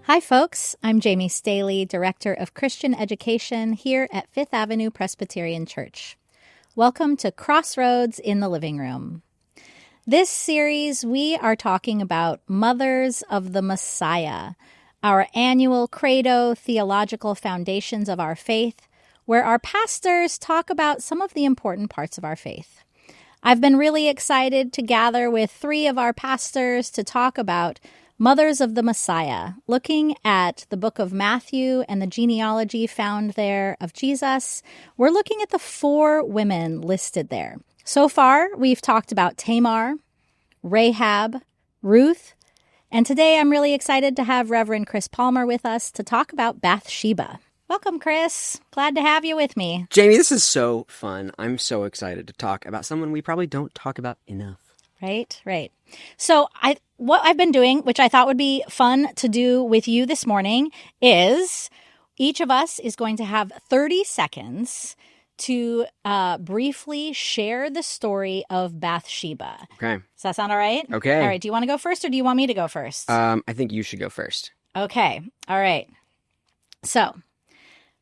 Hi, folks. I'm Jaime Staehle, Director of Christian Education here at Fifth Avenue Presbyterian Church. Welcome to Crossroads in the Living Room. This series, we are talking about Mothers of the Messiah, our annual Credo Theological Foundations of Our Faith, where our pastors talk about some of the important parts of our faith. I've been really excited to gather with three of our pastors to talk about Mothers of the Messiah, looking at the book of Matthew and the genealogy found there of Jesus. We're looking at the four women listed there. So far, we've talked about Tamar, Rahab, Ruth, and today I'm really excited to have Reverend Chris Palmer with us to talk about Bathsheba. Welcome, Chris. Glad to have you with me. Jamie, this is so fun. I'm so excited to talk about someone we probably don't talk about enough. Right. So what I've been doing, which I thought would be fun to do with you this morning, is each of us is going to have 30 seconds to briefly share the story of Bathsheba. Okay. Does that sound all right? Okay. All right. Do you want to go first or do you want me to go first? I think you should go first. Okay. All right. So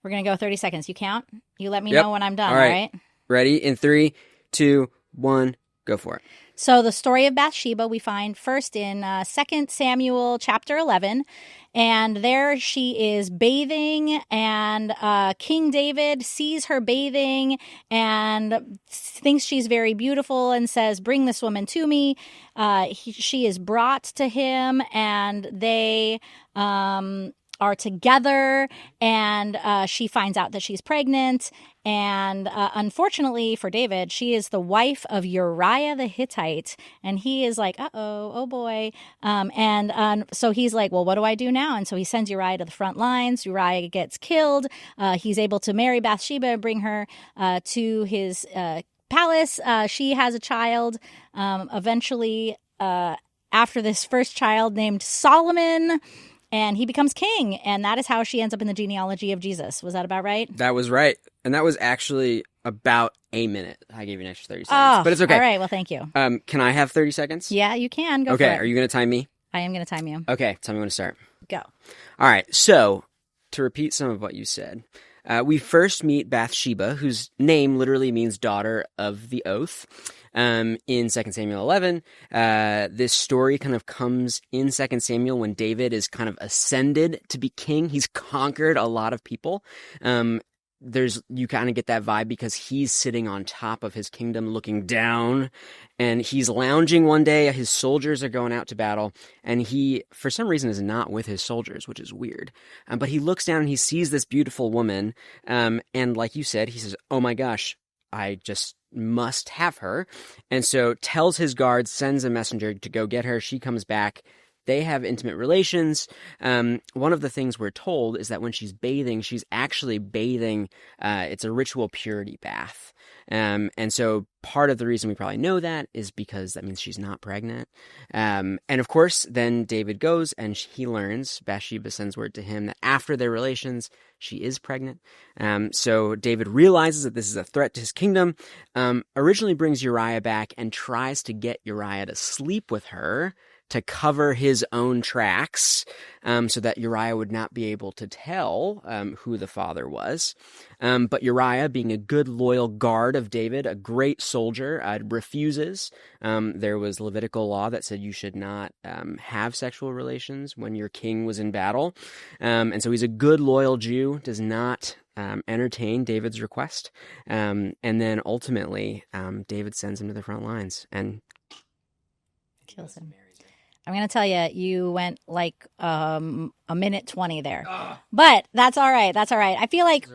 we're going to go 30 seconds. You count? You let me Yep. know when I'm done, All all right. right? Ready? In 3, 2, 1, go for it. So the story of Bathsheba we find first in 2 Samuel chapter 11. And there she is bathing, and King David sees her bathing and thinks she's very beautiful and says, "Bring this woman to me." She is brought to him, and they are together, and she finds out that she's pregnant. And unfortunately for David, she is the wife of Uriah the Hittite, and he is like, oh boy. So he's like, well, what do I do now? And so he sends Uriah to the front lines. Uriah gets killed. He's able to marry Bathsheba and bring her to his palace. She has a child eventually after this first child named Solomon. And he becomes king, and that is how she ends up in the genealogy of Jesus. Was that about right? That was right. And that was actually about a minute. I gave you an extra 30 seconds. But it's okay. All right. Well, thank you. Can I have 30 seconds? Yeah, you can. Go for it. Okay. Are you going to time me? I am going to time you. Okay. Tell me when to start. Go. All right. So, to repeat some of what you said, we first meet Bathsheba, whose name literally means daughter of the oath. In 2 Samuel 11, this story kind of comes in 2 Samuel when David is kind of ascended to be king. He's conquered a lot of people. You kind of get that vibe because he's sitting on top of his kingdom looking down, and he's lounging one day. His soldiers are going out to battle, and he, for some reason, is not with his soldiers, which is weird. But he looks down and he sees this beautiful woman, and like you said, he says, "Oh my gosh, I just must have her." And so tells his guards, sends a messenger to go get her. She comes back. They have intimate relations. One of the things we're told is that when she's bathing, she's actually bathing. It's a ritual purity bath. And so part of the reason we probably know that is because that means she's not pregnant. And of course, then David goes and he learns, Bathsheba sends word to him that after their relations, she is pregnant. So David realizes that this is a threat to his kingdom, originally brings Uriah back and tries to get Uriah to sleep with her to cover his own tracks, so that Uriah would not be able to tell who the father was. But Uriah, being a good, loyal guard of David, a great soldier, refuses. There was Levitical law that said you should not have sexual relations when your king was in battle. And so he's a good, loyal Jew, does not entertain David's request. And then ultimately, David sends him to the front lines and kills him. I'm going to tell you, you went like a minute 20 there. But that's all right. That's all right. I feel like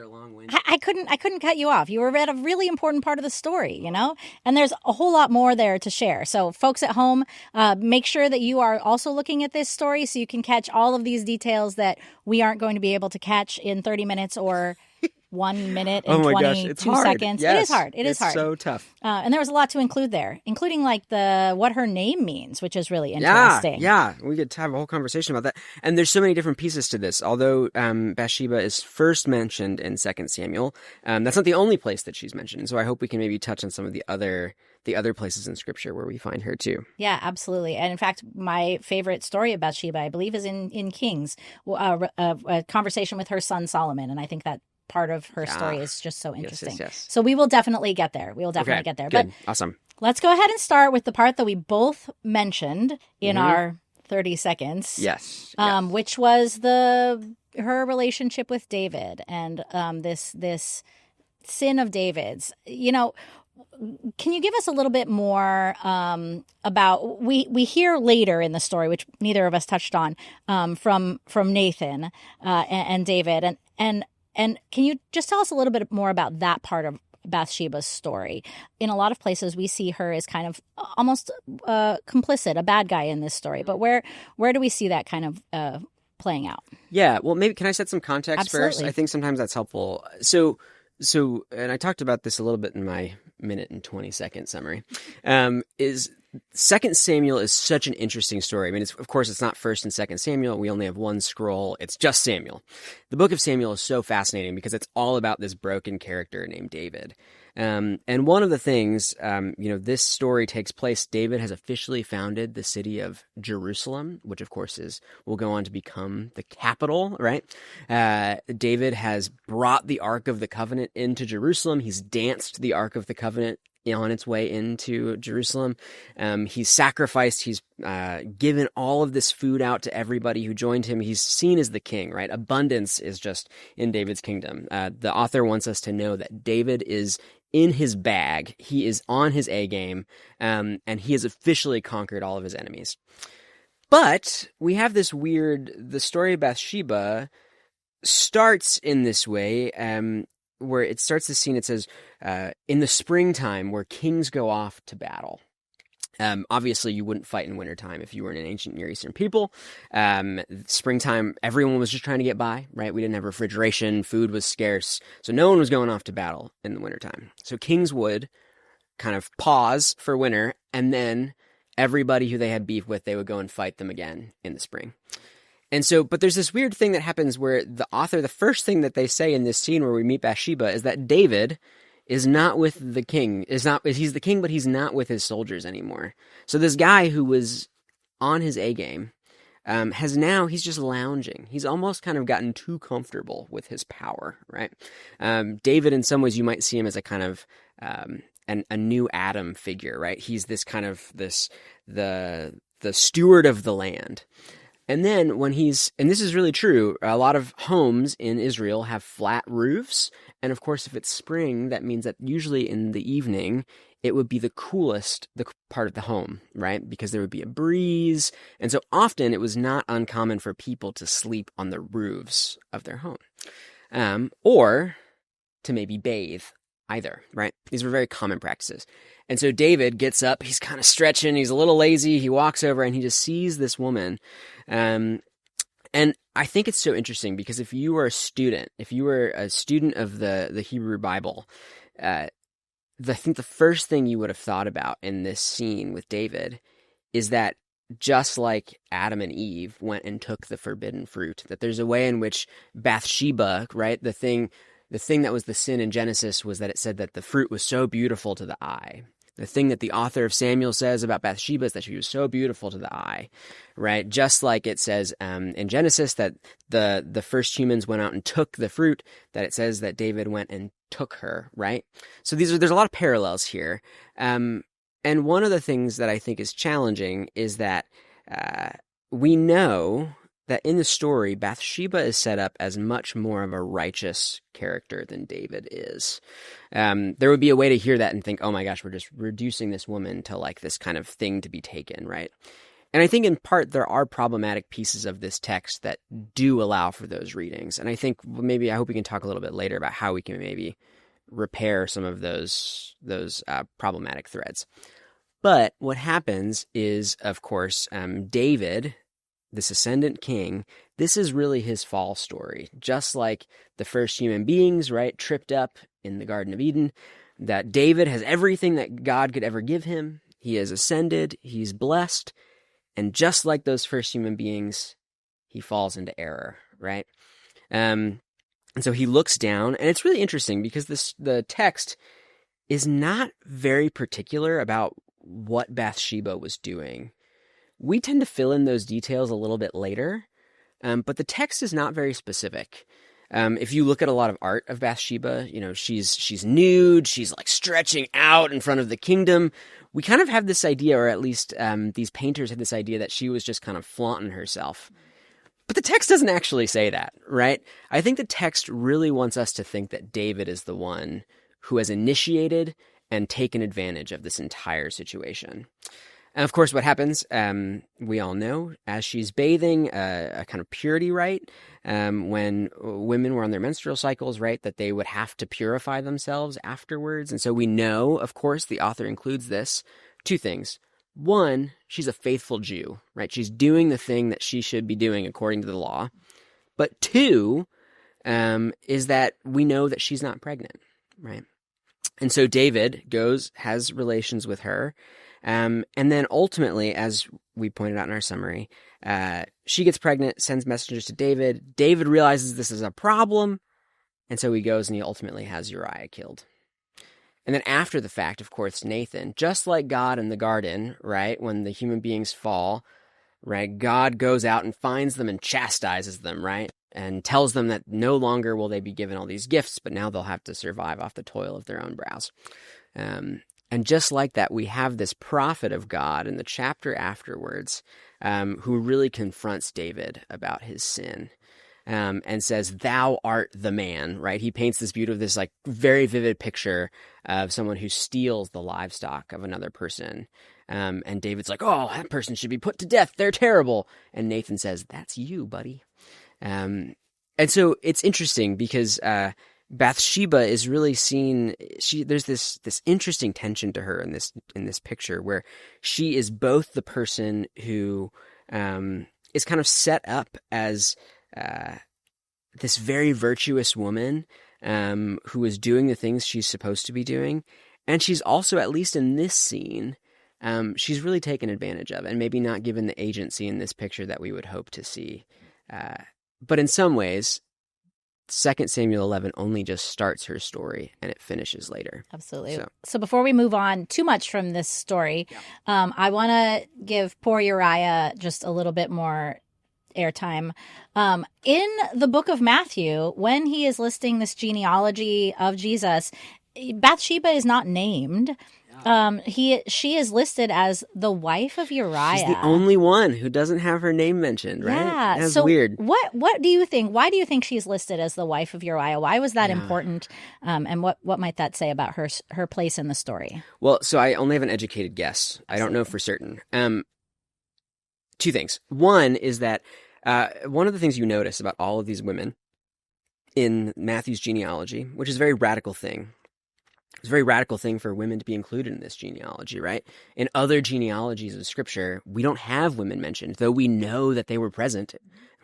I couldn't cut you off. You were at a really important part of the story, you know? And there's a whole lot more there to share. So folks at home, make sure that you are also looking at this story so you can catch all of these details that we aren't going to be able to catch in 30 minutes or 1 minute and 22 seconds. Yes. It is hard. It's hard. It's so tough. And there was a lot to include there, including like what her name means, which is really interesting. Yeah. We could have a whole conversation about that. And there's so many different pieces to this. Although Bathsheba is first mentioned in 2 Samuel, that's not the only place that she's mentioned. So I hope we can maybe touch on some of the other the other places in Scripture where we find her too. Yeah, absolutely. And in fact, my favorite story of Bathsheba, I believe, is in Kings, a conversation with her son Solomon. And I think that part of her story is just so interesting. Yes. So we will definitely get there. We will definitely get there. Good. But Awesome. let's go ahead and start with the part that we both mentioned in our 30 seconds. Yes. Which was her relationship with David and this sin of David's. Can you give us a little bit more about we hear later in the story, which neither of us touched on, from Nathan and David, and can you just tell us a little bit more about that part of Bathsheba's story? In a lot of places, we see her as kind of almost complicit, a bad guy in this story. But where do we see that kind of playing out? Yeah, well, maybe can I set some context first? I think sometimes that's helpful. So, and I talked about this a little bit in my minute and 20-second summary, is 2 Samuel is such an interesting story. I mean, of course, it's not 1st and 2nd Samuel. We only have one scroll. It's just Samuel. The book of Samuel is so fascinating because it's all about this broken character named David. And one of the things, this story takes place, David has officially founded the city of Jerusalem, which of course will go on to become the capital, right? David has brought the Ark of the Covenant into Jerusalem. He's danced the Ark of the Covenant on its way into Jerusalem. He's sacrificed. He's given all of this food out to everybody who joined him. He's seen as the king, right? Abundance is just in David's kingdom. The author wants us to know that David is in his bag. He is on his A game, and he has officially conquered all of his enemies. But we have this the story of Bathsheba starts in this way, where it starts the scene. It says, in the springtime where kings go off to battle. Obviously, you wouldn't fight in wintertime if you were an ancient Near Eastern people. Springtime, everyone was just trying to get by, right? We didn't have refrigeration, food was scarce, so no one was going off to battle in the wintertime. So kings would kind of pause for winter, and then everybody who they had beef with, they would go and fight them again in the spring. And so, but there's this weird thing that happens where the first thing that they say in this scene where we meet Bathsheba is that David is not with the king. He's the king, but he's not with his soldiers anymore. So this guy who was on his A game he's just lounging. He's almost kind of gotten too comfortable with his power, right? David, in some ways, you might see him as a kind of a new Adam figure, right? He's this kind of the steward of the land. And then and this is really true, a lot of homes in Israel have flat roofs. And of course, if it's spring, that means that usually in the evening, it would be the part of the home, right? Because there would be a breeze. And so often it was not uncommon for people to sleep on the roofs of their home, or to maybe bathe either, right? These were very common practices. And so David gets up, he's kind of stretching, he's a little lazy, he walks over and he just sees this woman. And I think it's so interesting because if you were a student of the Hebrew Bible, I think the first thing you would have thought about in this scene with David is that just like Adam and Eve went and took the forbidden fruit, that there's a way in which Bathsheba, right, the thing that was the sin in Genesis was that it said that the fruit was so beautiful to the eye. The thing that the author of Samuel says about Bathsheba is that she was so beautiful to the eye, right? Just like it says in Genesis that the first humans went out and took the fruit, that it says that David went and took her, right? So there's a lot of parallels here. And one of the things that I think is challenging is that we know that in the story, Bathsheba is set up as much more of a righteous character than David is. There would be a way to hear that and think, oh my gosh, we're just reducing this woman to like this kind of thing to be taken, right? And I think in part there are problematic pieces of this text that do allow for those readings. And I think I hope we can talk a little bit later about how we can maybe repair some of those problematic threads. But what happens is, of course, David, this ascendant king, this is really his fall story. Just like the first human beings, right, tripped up in the Garden of Eden, that David has everything that God could ever give him. He has ascended, he's blessed, and just like those first human beings, he falls into error, right? And so he looks down, and it's really interesting because the text is not very particular about what Bathsheba was doing. We tend to fill in those details a little bit later, but the text is not very specific. If you look at a lot of art of Bathsheba, she's nude, she's like stretching out in front of the kingdom. We kind of have this idea, or at least these painters have this idea that she was just kind of flaunting herself. But the text doesn't actually say that, right? I think the text really wants us to think that David is the one who has initiated and taken advantage of this entire situation. And of course, what happens, we all know, as she's bathing, a kind of purity rite, when women were on their menstrual cycles, right, that they would have to purify themselves afterwards. And so we know, of course, the author includes this, two things. One, she's a faithful Jew, right? She's doing the thing that she should be doing according to the law. But two, is that we know that she's not pregnant, right? And so David has relations with her. And then ultimately, as we pointed out in our summary, she gets pregnant, sends messengers to David. David realizes this is a problem. And so he goes and he ultimately has Uriah killed. And then after the fact, of course, Nathan, just like God in the garden, right, when the human beings fall, right, God goes out and finds them and chastises them, right, and tells them that no longer will they be given all these gifts, but now they'll have to survive off the toil of their own brows. And just like that, we have this prophet of God in the chapter afterwards who really confronts David about his sin. And says, "Thou art the man," right? He paints this this like very vivid picture of someone who steals the livestock of another person. And David's like, "Oh, that person should be put to death. They're terrible." And Nathan says, "That's you, buddy." And so it's interesting because Bathsheba is really seen. There's this interesting tension to her in this picture where she is both the person who is kind of set up as this very virtuous woman who is doing the things she's supposed to be doing. And she's also, at least in this scene, she's really taken advantage of and maybe not given the agency in this picture that we would hope to see. But in some ways, 2 Samuel 11 only just starts her story and it finishes later. Absolutely. So before we move on too much from this story, I want to give poor Uriah just a little bit more airtime. In the book of Matthew, when he is listing this genealogy of Jesus, Bathsheba is not named. She is listed as the wife of Uriah. She's the only one who doesn't have her name mentioned, right? Yeah, that's so weird. What do you think? Why do you think she's listed as the wife of Uriah? Why was that important? And what might that say about her place in the story? Well, so I only have an educated guess. I don't know for certain. Two things. One is that one of the things you notice about all of these women in Matthew's genealogy, which is a very radical thing. It's a very radical thing for women to be included in this genealogy, right? In other genealogies of Scripture, we don't have women mentioned, though we know that they were present.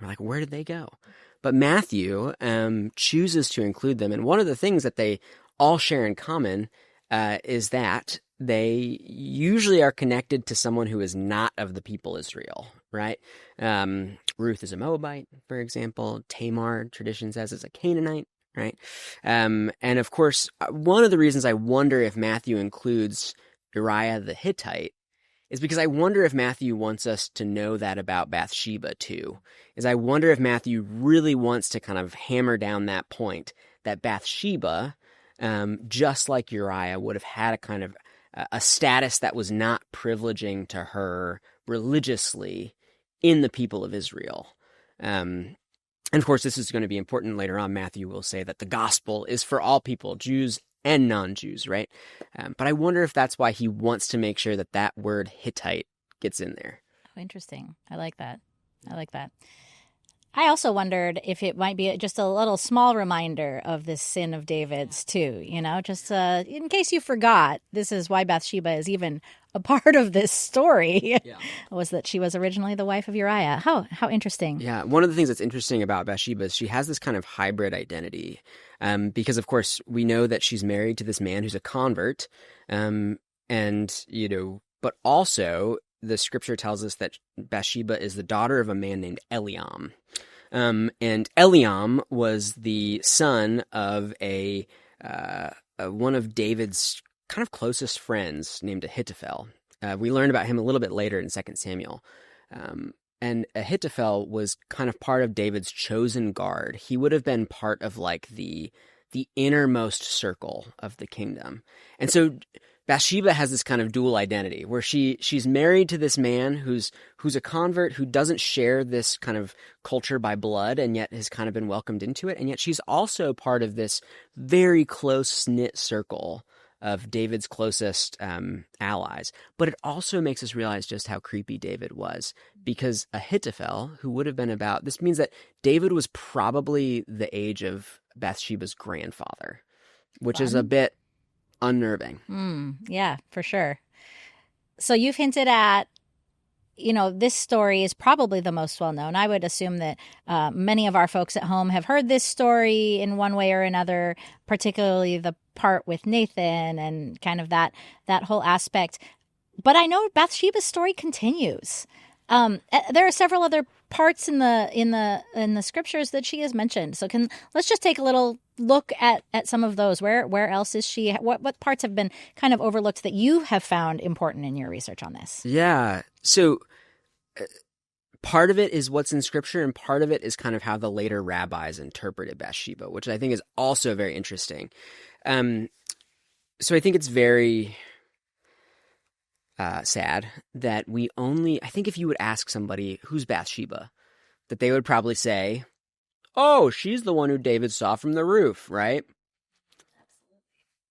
We're like, where did they go? But Matthew chooses to include them. And one of the things that they all share in common is that they usually are connected to someone who is not of the people Israel, right? Ruth is a Moabite, for example. Tamar, tradition says, is a Canaanite, right? And of course, one of the reasons I wonder if Matthew includes Uriah the Hittite is because I wonder if Matthew wants us to know that about Bathsheba too. Is I wonder if Matthew really wants to kind of hammer down that point that Bathsheba, just like Uriah, would have had a kind of a status that was not privileging to her religiously in the people of Israel. And of course, this is going to be important later on. Matthew will say that the gospel is for all people, Jews and non-Jews, right? But I wonder if that's why he wants to make sure that that word Hittite gets in there. Oh, interesting. I like that. I also wondered if it might be just a little small reminder of this sin of David's too, just in case you forgot, this is why Bathsheba is even a part of this story, was that she was originally the wife of Uriah. How interesting. Yeah, one of the things that's interesting about Bathsheba is she has this kind of hybrid identity because, of course, we know that she's married to this man who's a convert but also the scripture tells us that Bathsheba is the daughter of a man named Eliam. And Eliam was the son of one of David's kind of closest friends named Ahithophel. We learn about him a little bit later in 2 Samuel. And Ahithophel was kind of part of David's chosen guard. He would have been part of like the innermost circle of the kingdom. And so Bathsheba has this kind of dual identity where she's married to this man who's a convert, who doesn't share this kind of culture by blood and yet has kind of been welcomed into it. And yet she's also part of this very close-knit circle of David's closest allies. But it also makes us realize just how creepy David was, because Ahithophel, who would have been this means that David was probably the age of Bathsheba's grandfather, which is a bit unnerving. Yeah, for sure. So you've hinted at, this story is probably the most well-known. I would assume that many of our folks at home have heard this story in one way or another, particularly the part with Nathan and kind of that whole aspect. But I know Bathsheba's story continues. There are several other parts in the scriptures that she has mentioned. So let's just take a little look at some of those. Where else is she? What parts have been kind of overlooked that you have found important in your research on this? Yeah. So part of it is what's in scripture, and part of it is kind of how the later rabbis interpreted Bathsheba, which I think is also very interesting. So I think it's very sad that I think if you would ask somebody who's Bathsheba, that they would probably say, oh, she's the one who David saw from the roof, right?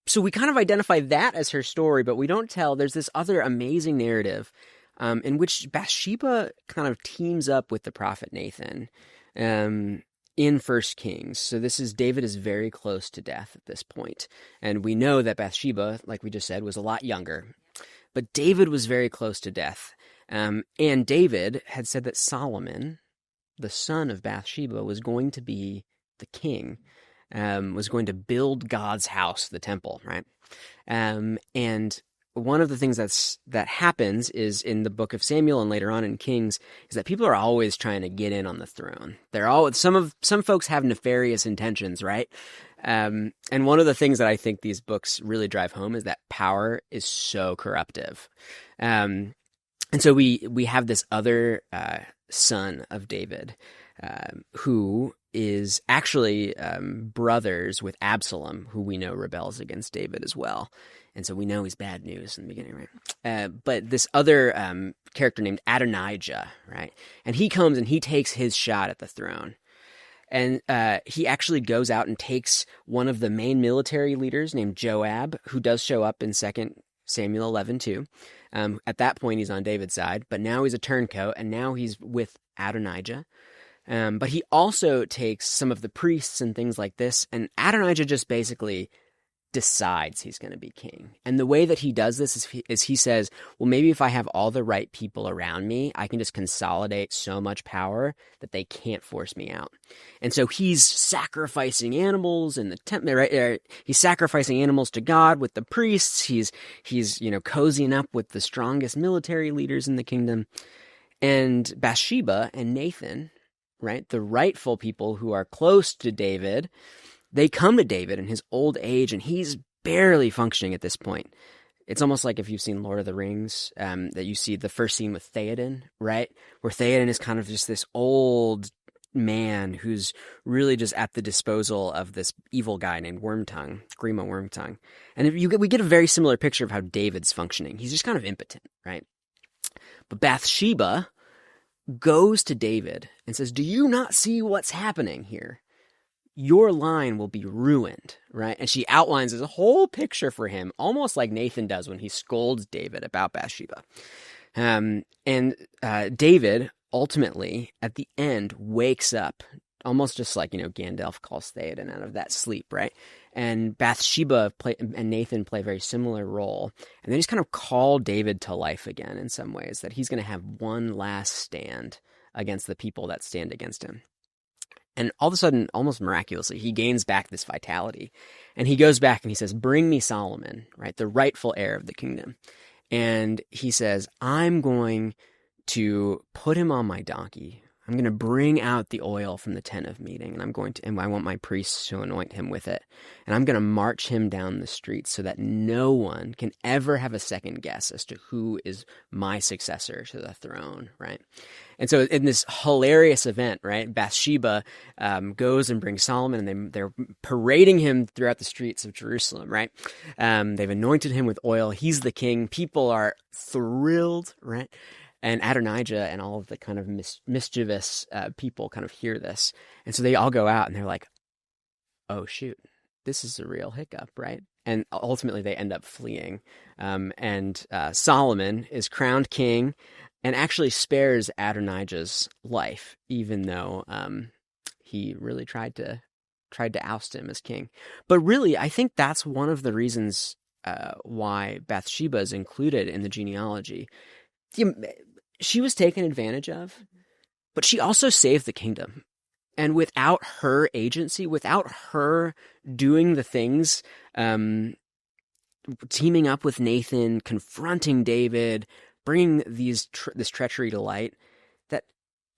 So we kind of identify that as her story, but we don't there's this other amazing narrative in which Bathsheba kind of teams up with the prophet Nathan in 1 Kings. So David is very close to death at this point. And we know that Bathsheba, like we just said, was a lot younger. But David was very close to death. And David had said that Solomon, the son of Bathsheba, was going to be the king, was going to build God's house, the temple, right? And one of the things that happens is in the book of Samuel and later on in Kings is that people are always trying to get in on the throne. Some folks have nefarious intentions, right? And one of the things that I think these books really drive home is that power is so corruptive. And so we have this other son of David who is actually brothers with Absalom, who we know rebels against David as well. And so we know he's bad news in the beginning, right? But this other character named Adonijah, right? And he comes and he takes his shot at the throne. And he actually goes out and takes one of the main military leaders named Joab, who does show up in 2 Samuel 11 too. At that point, he's on David's side, but now he's a turncoat, and now he's with Adonijah. But he also takes some of the priests and things like this, and Adonijah just basically decides he's going to be king. And the way that he does this is he says, well, maybe if I have all the right people around me, I can just consolidate so much power that they can't force me out. And so he's sacrificing animals in the temple, right? He's sacrificing animals to God with the priests. He's cozying up with the strongest military leaders in the kingdom. And Bathsheba and Nathan, right, the rightful people who are close to David, they come to David in his old age, and he's barely functioning at this point. It's almost like if you've seen Lord of the Rings, that you see the first scene with Theoden, right? Where Theoden is kind of just this old man who's really just at the disposal of this evil guy named Wormtongue, Grima Wormtongue. And we get a very similar picture of how David's functioning. He's just kind of impotent, right? But Bathsheba goes to David and says, do you not see what's happening here? Your line will be ruined, right? And she outlines this whole picture for him, almost like Nathan does when he scolds David about Bathsheba. And David, ultimately, at the end, wakes up, almost just like, Gandalf calls Theoden out of that sleep, right? And Bathsheba and Nathan play a very similar role. And they just kind of call David to life again in some ways, that he's going to have one last stand against the people that stand against him. And all of a sudden, almost miraculously, he gains back this vitality. And he goes back and he says, bring me Solomon, right, the rightful heir of the kingdom. And he says, I'm going to put him on my donkey. I'm going to bring out the oil from the tent of meeting, and I want my priests to anoint him with it. And I'm going to march him down the streets so that no one can ever have a second guess as to who is my successor to the throne, right? And so in this hilarious event, right, Bathsheba goes and brings Solomon, and they're parading him throughout the streets of Jerusalem, right? They've anointed him with oil. He's the king. People are thrilled, right? And Adonijah and all of the kind of mischievous people kind of hear this. And so they all go out and they're like, oh, shoot, this is a real hiccup, right? And ultimately they end up fleeing. And Solomon is crowned king and actually spares Adonijah's life, even though he really tried to oust him as king. But really, I think that's one of the reasons why Bathsheba is included in the genealogy. She was taken advantage of, but she also saved the kingdom. And without her agency, without her doing the things, teaming up with Nathan, confronting David, bringing this treachery to light, that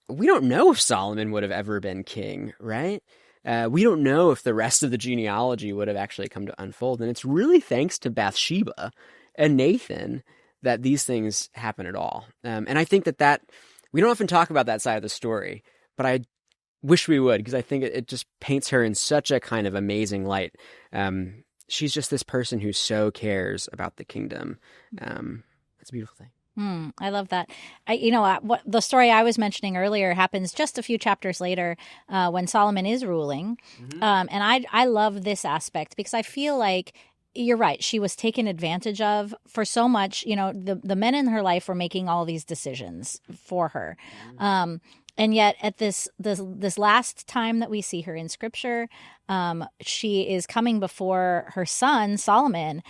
we don't know if Solomon would have ever been king, right? We don't know if the rest of the genealogy would have actually come to unfold. And it's really thanks to Bathsheba and Nathan that these things happen at all. And I think that we don't often talk about that side of the story, but I wish we would, because I think it just paints her in such a kind of amazing light. She's just this person who so cares about the kingdom. It's a beautiful thing. I love that. What the story I was mentioning earlier happens just a few chapters later when Solomon is ruling. Mm-hmm. And I love this aspect because I feel like you're right. She was taken advantage of for so much. The men in her life were making all these decisions for her. Mm-hmm. And yet at this last time that we see her in Scripture, she is coming before her son, Solomon.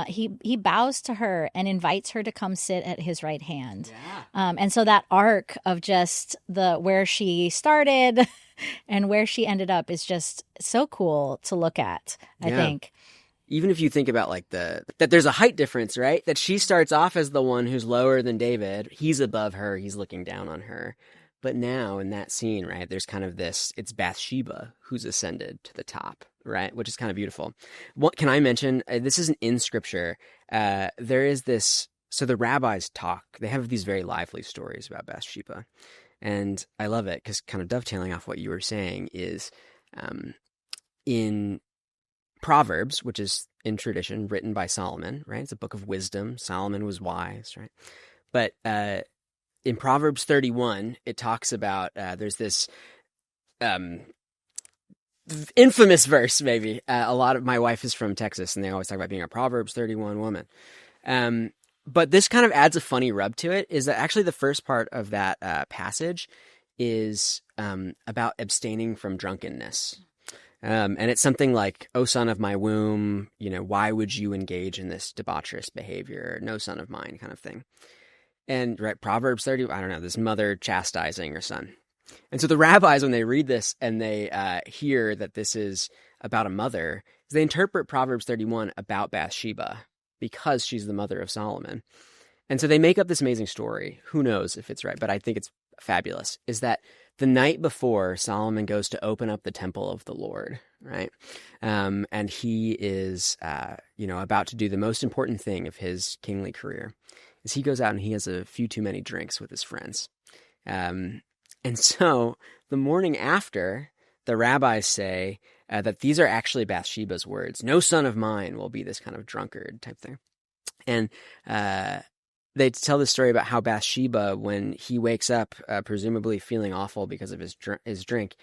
He bows to her and invites her to come sit at his right hand. Yeah. And so that arc of just where she started and where she ended up is just so cool to look at, I think. Even if you think about that there's a height difference, right? That she starts off as the one who's lower than David. He's above her. He's looking down on her. But now in that scene, right, there's kind of it's Bathsheba who's ascended to the top, right? Which is kind of beautiful. What can I mention? This isn't in Scripture. There is this, so the rabbis talk, they have these very lively stories about Bathsheba. And I love it because kind of dovetailing off what you were saying is in Proverbs, which is in tradition written by Solomon, right? It's a book of wisdom. Solomon was wise, right? But in Proverbs 31, it talks about there's this infamous verse, maybe. My wife is from Texas, and they always talk about being a Proverbs 31 woman. But this kind of adds a funny rub to it, is that actually the first part of that passage is about abstaining from drunkenness. And it's something like, "O son of my womb, why would you engage in this debaucherous behavior? No son of mine," kind of thing. And right, Proverbs 30, I don't know, this mother chastising her son. And so the rabbis, when they read this and they hear that this is about a mother, they interpret Proverbs 31 about Bathsheba because she's the mother of Solomon. And so they make up this amazing story. Who knows if it's right, but I think it's fabulous, is that the night before Solomon goes to open up the temple of the Lord, right? And he is, about to do the most important thing of his kingly career, is he goes out and he has a few too many drinks with his friends. And so the morning after, the rabbis say that these are actually Bathsheba's words. "No son of mine will be this kind of drunkard," type thing. And they tell the story about how Bathsheba, when he wakes up, presumably feeling awful because of his drink,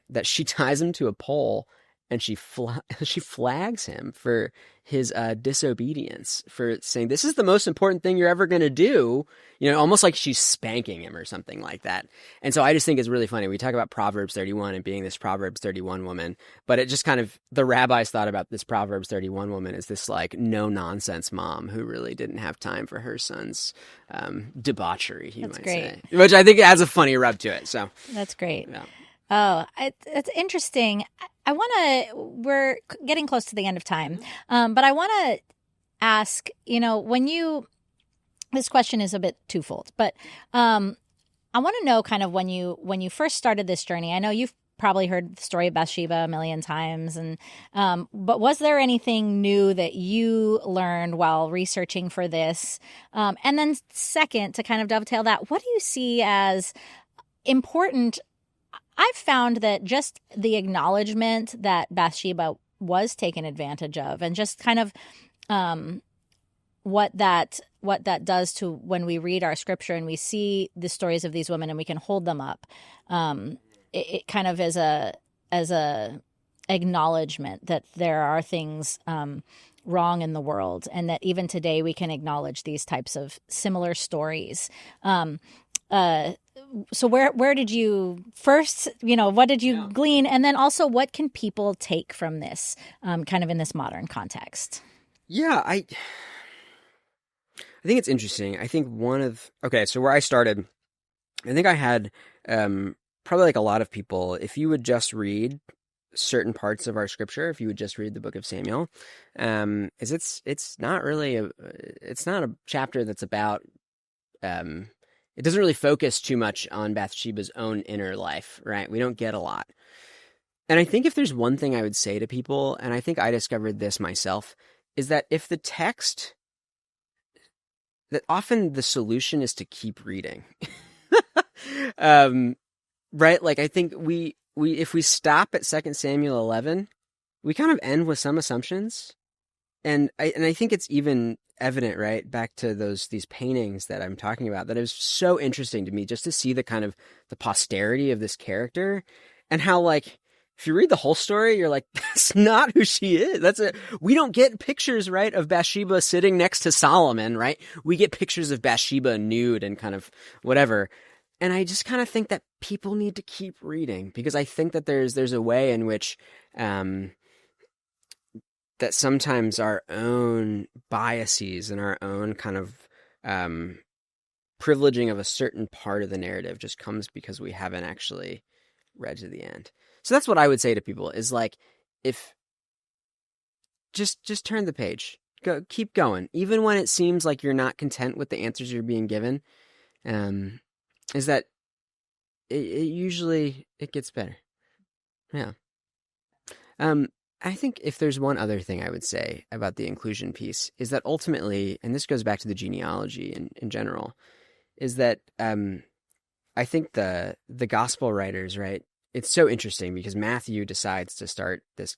that she ties him to a pole and she flags him for his disobedience, for saying, "This is the most important thing you're ever going to do," almost like she's spanking him or something like that. And so I just think it's really funny. We talk about Proverbs 31 and being this Proverbs 31 woman, but it just kind of, the rabbis thought about this Proverbs 31 woman as this no-nonsense mom who really didn't have time for her son's debauchery, you might say. Which I think adds a funny rub to it. So that's great. Yeah. Oh, it's interesting. We're getting close to the end of time, but I want to ask, this question is a bit twofold, but I want to know kind of when you first started this journey. I know you've probably heard the story of Bathsheba a million times, and but was there anything new that you learned while researching for this? And then second, to kind of dovetail that, what do you see as important? I've found that just the acknowledgement that Bathsheba was taken advantage of, and just kind of what that does to when we read our scripture and we see the stories of these women and we can hold them up, it kind of as a acknowledgement that there are things wrong in the world, and that even today we can acknowledge these types of similar stories. So where did you first, what did you glean? And then also, what can people take from this kind of in this modern context? Yeah, I think it's interesting. I think so where I started, I think I had probably like a lot of people, if you would just read certain parts of our scripture, if you would just read the book of Samuel, it's not a chapter that's about, it doesn't really focus too much on Bathsheba's own inner life, right? We don't get a lot. And I think if there's one thing I would say to people, and I think I discovered this myself, is that if the text, that often the solution is to keep reading. Right? Like I think we if we stop at 2 Samuel 11, we kind of end with some assumptions. And I think it's even evident, right, back to these paintings that I'm talking about, that it was so interesting to me just to see the kind of the posterity of this character, and how, like, if you read the whole story, you're like, that's not who she is. We don't get pictures, right, of Bathsheba sitting next to Solomon, right? We get pictures of Bathsheba nude and kind of whatever. And I just kind of think that people need to keep reading, because I think that there's a way in which that sometimes our own biases and our own kind of privileging of a certain part of the narrative just comes because we haven't actually read to the end. So that's what I would say to people, is like, if just turn the page, keep going, even when it seems like you're not content with the answers you're being given. Is that it usually it gets better. Yeah. I think if there's one other thing I would say about the inclusion piece, is that ultimately, and this goes back to the genealogy in general, is that I think the gospel writers, right, it's so interesting because Matthew decides to start this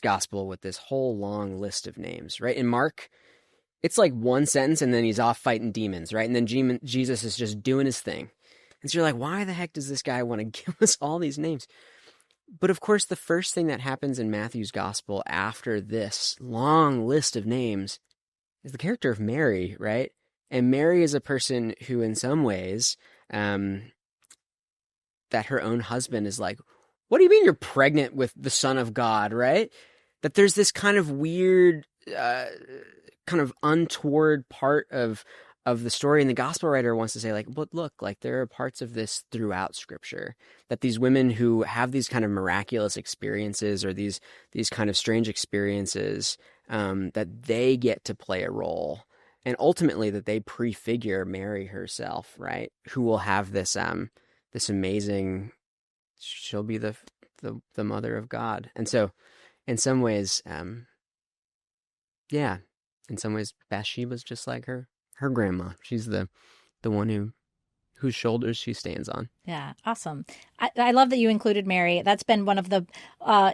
gospel with this whole long list of names, right? In Mark, it's like one sentence and then he's off fighting demons, right? And then Jesus is just doing his thing. And so you're like, why the heck does this guy want to give us all these names? But of course, the first thing that happens in Matthew's gospel after this long list of names is the character of Mary, right? And Mary is a person who, in some ways, that her own husband is like, what do you mean you're pregnant with the Son of God, right? That there's this kind of weird, kind of untoward part of the story, and the gospel writer wants to say, like, but look, like, there are parts of this throughout Scripture, that these women who have these kind of miraculous experiences, or these kind of strange experiences, that they get to play a role, and ultimately that they prefigure Mary herself, right? Who will have this this amazing, she'll be the mother of God. And so, in some ways, in some ways, Bathsheba's just like her grandma. She's the one whose shoulders she stands on. Yeah, awesome. I love that you included Mary. That's been one of the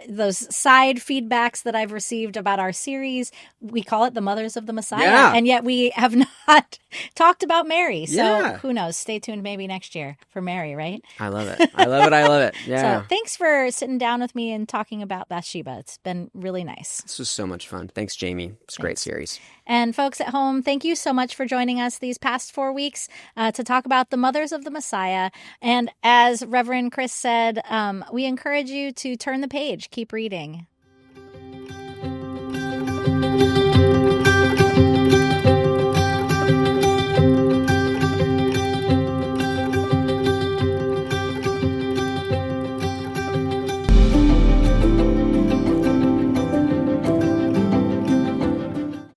those side feedbacks that I've received about our series. We call it the Mothers of the Messiah, and yet we have not talked about Mary. So who knows? Stay tuned maybe next year for Mary, right? I love it. I love it. Yeah. So thanks for sitting down with me and talking about Bathsheba. It's been really nice. This was so much fun. Thanks, Jamie. It's a great series. And folks at home, thank you so much for joining us these past 4 weeks to talk about the Mothers of the Messiah. And as Reverend Chris said, we encourage you to turn the page, keep reading.